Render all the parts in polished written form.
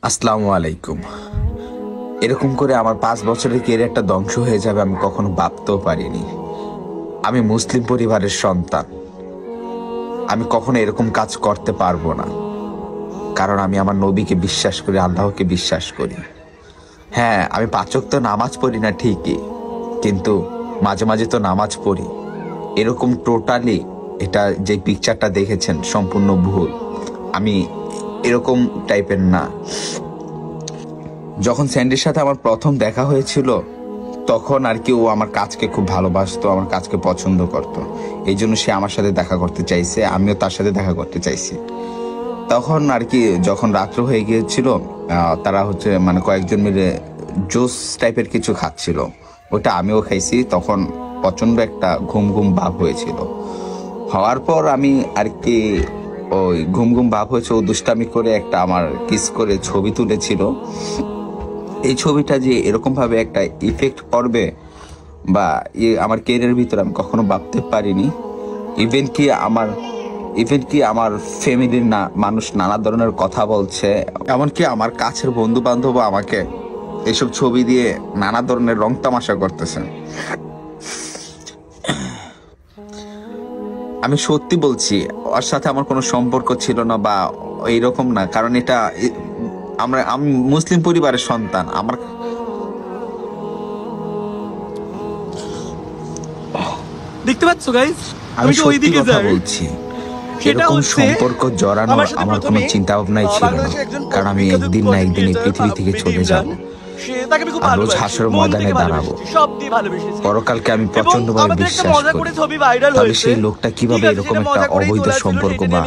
আসসালামু আলাইকুম। এরকম করে আমার 5 বছরের ক্যারিয়ারটা ধ্বংস হয়ে যাবে আমি কখনো ভাবতেও পারিনি। আমি মুসলিম পরিবারের সন্তান, আমি কখনো এরকম কাজ করতে পারবো না, কারণ আমি আমার নবীকে বিশ্বাস করি, আল্লাহকে বিশ্বাস করি। হ্যাঁ, আমি 5 ওয়াক্ত নামাজ পড়ি না ঠিকই, কিন্তু মাঝে মাঝে তো নামাজ পড়ি। এরকম টোটালি এটা যে পিকচারটা দেখেছেন সম্পূর্ণ ভুল। আমি এরকম টাইপের না। যখন স্যান্ডির সাথে আমার প্রথম দেখা হয়েছিল তখন আর কি ও আমার কাজকে খুব ভালোবাসতো, আমার কাজকে পছন্দ করতো, এই জন্য সে আমার সাথে দেখা করতে চাইছে, আমিও তার সাথে দেখা করতে চাইছি। তখন আর কি যখন রাত্র হয়ে গিয়েছিল, তারা মানে কয়েকজন মিলে জুস টাইপের কিছু খাচ্ছিল, ওটা আমিও খাইছি। তখন প্রচন্ড একটা ঘুম ঘুম ভাব হয়েছিল। হওয়ার পর আমি আর কি ওই ঘুম ঘুম ভাব হয়েছে, ও দুষ্টামি করে একটা আমার কিস করে ছবি তুলেছিল। এই ছবিটা যে এরকম ভাবে একটা ইফেক্ট করবে বা আমার ক্যারিয়ারের ভিতরে আমি কখনো ভাবতে পারিনি। ইভেন কি আমার ফ্যামিলির মানুষ নানা ধরনের কথা বলছে, এমনকি আমার কাছের বন্ধু বান্ধব আমাকে এসব ছবি দিয়ে নানা ধরনের রং তামাশা করতেছে। আমি সত্যি বলছি, ওর সাথে আমার কোনো সম্পর্ক ছিল না বা এইরকম না, কারণ এটা আমি মুসলিম পরিবারের সন্তান। আমার দেখতে পাচ্ছ গাইস, আমি সত্যি কথা বলছি, এরকম সম্পর্ক জড়ানোর আমার কোনো চিন্তা ভাবনাই ছিল না, কারণ আমি একদিন না একদিন এই পৃথিবী থেকে চলে যাব, আর রোজ হাসরের ময়দানে দাঁড়াবো। পরকালকে আমি প্রচন্ড ভাবে বিশ্বাস করি। তবে সেই লোকটা কিভাবে এরকম একটা অবৈধ সম্পর্ক বা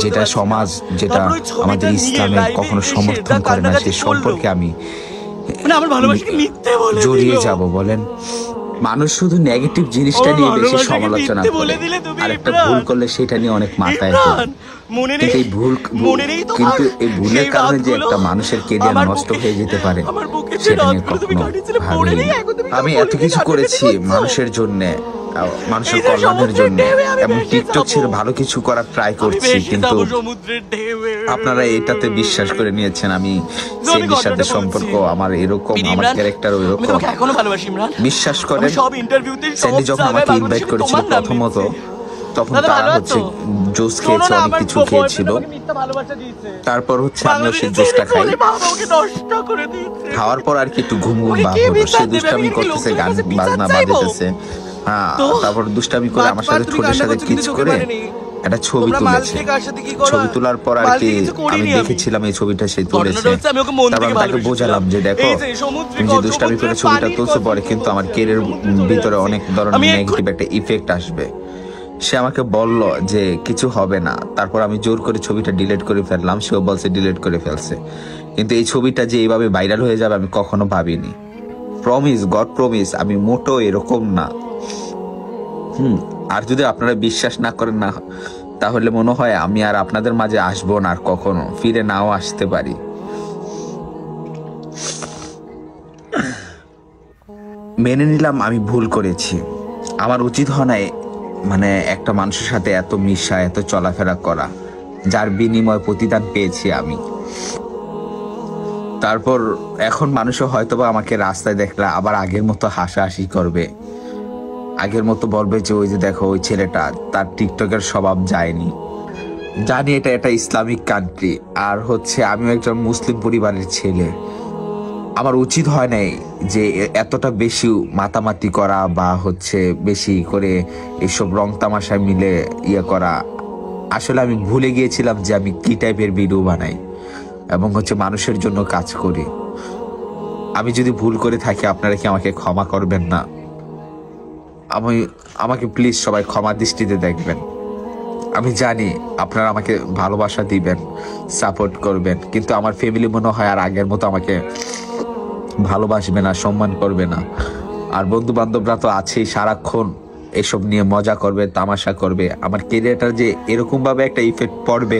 যেটা সমাজ, যেটা আমাদের ইসলামে কখনো সমর্থন করে না, সেই সম্পর্কে আমি জড়িয়ে যাব বলেন? মানুষ শুধু নেগেটিভ জিনিসটা নিয়ে বেশি সমালোচনা করে, আর একটা ভুল করলে সেটা নিয়ে অনেক মাথায় কিন্তু এই ভুলের কারণে যে একটা মানুষের কেরিয়ার নষ্ট হয়ে যেতে পারে সেটা নিয়ে কখনো ভাবিনি। আমি এত কিছু করেছি মানুষের জন্য, মানুষের কল্যাণের জন্য, এবং টিকটক ছেড়ে ভালো কিছু করার ট্রাই করছি, কিন্তু আপনারা এটাতে বিশ্বাস করে নিয়েছেন আমি স্যান্ডির সাথে সম্পর্ক আমার এরকম, আমার ক্যারেক্টার এরকম। বিশ্বাস করেন, স্যান্ডি যখন আমাকে ইনভাইট করেছিল প্রথমত, তখন তারা জুস খেয়েছে, অনেক কিছু খেয়েছিল। তারপর আমিও সেই জুসটা খাই। খাওয়ার পর আর কি একটু ঘুম ঘুম ভাব হলো, সে দুষ্টামি করতেছে, গান বাজনা বাজতেছে। হ্যাঁ, তারপর দুষ্টামি করে আমার সাথে ঠোঁটের সাথে কিচ করে একটা ছবি তুলেছে। ছবি তোলার পর আর কি আমি দেখেছিলাম এই ছবিটা সে তুলেছে। তারপর আমি তাকে বোঝালাম যে দেখো, তুমি যে দুষ্টামি করে ছবিটা তুলছো, পরে কিন্তু আমার ক্যারিয়ারের ভিতরে অনেক ধরনের নেগেটিভ একটা ইফেক্ট আসবে। সে আমাকে বলল যে কিছু হবে না। তারপর আমি জোর করে ছবিটা ডিলিট করে ফেললাম, সেও বলছে ডিলিট করে ফেলছে। কিন্তু এই ছবিটা যে এইভাবে ভাইরাল হয়ে যাবে আমি কখনো ভাবিনি। প্রমিস, গড প্রমিস, আমি মোটো এরকম না। আর যদি আপনারা বিশ্বাস না করেন না, তাহলে মনে হয় আমি আর আপনাদের মাঝে আসবো না, আর কখনো ফিরে নাও আসতে পারি। মেনে নিলাম আমি ভুল করেছি। আমার উচিত হয় না মানে একটা মানুষের সাথে এত মিশা, এত চলাফেরা করা, যার বিনিময় প্রতিদান পেয়েছি আমি। তারপর এখন মানুষও হয়তোবা আমাকে রাস্তায় দেখলে আবার আগের মতো হাসাহাসি করবে, আগের মতো বলবে যে ওই যে দেখো ওই ছেলেটা, তার টিকটকের স্বভাব যায়নি। জানি এটা একটা ইসলামিক কান্ট্রি, আর আমিও একজন মুসলিম পরিবারের ছেলে। আমার উচিত হয় নাই যে এতটা বেশি মাতামাতি করা বা বেশি করে এসব রং তামাশায় মিলে করা। আসলে আমি ভুলে গিয়েছিলাম যে আমি কি টাইপের ভিডিও বানাই এবং মানুষের জন্য কাজ করি। আমি যদি ভুল করে থাকি আপনারা কি আমাকে ক্ষমা করবেন না? আমাকে প্লিজ সবাই ক্ষমা দৃষ্টিতে দেখবেন। আমি জানি আপনারা আমাকে ভালোবাসা দিবেন, সাপোর্ট করবেন, কিন্তু আমার ফ্যামিলি মনে হয় আর আগের মতো আমাকে ভালোবাসবে না, সম্মান করবে না। আর বন্ধু বান্ধবরা তো আছেই, সারাক্ষণ এসব নিয়ে মজা করবে, তামাশা করবে। আমার ক্যারিয়ারটা যে এরকম ভাবে একটা ইফেক্ট পড়বে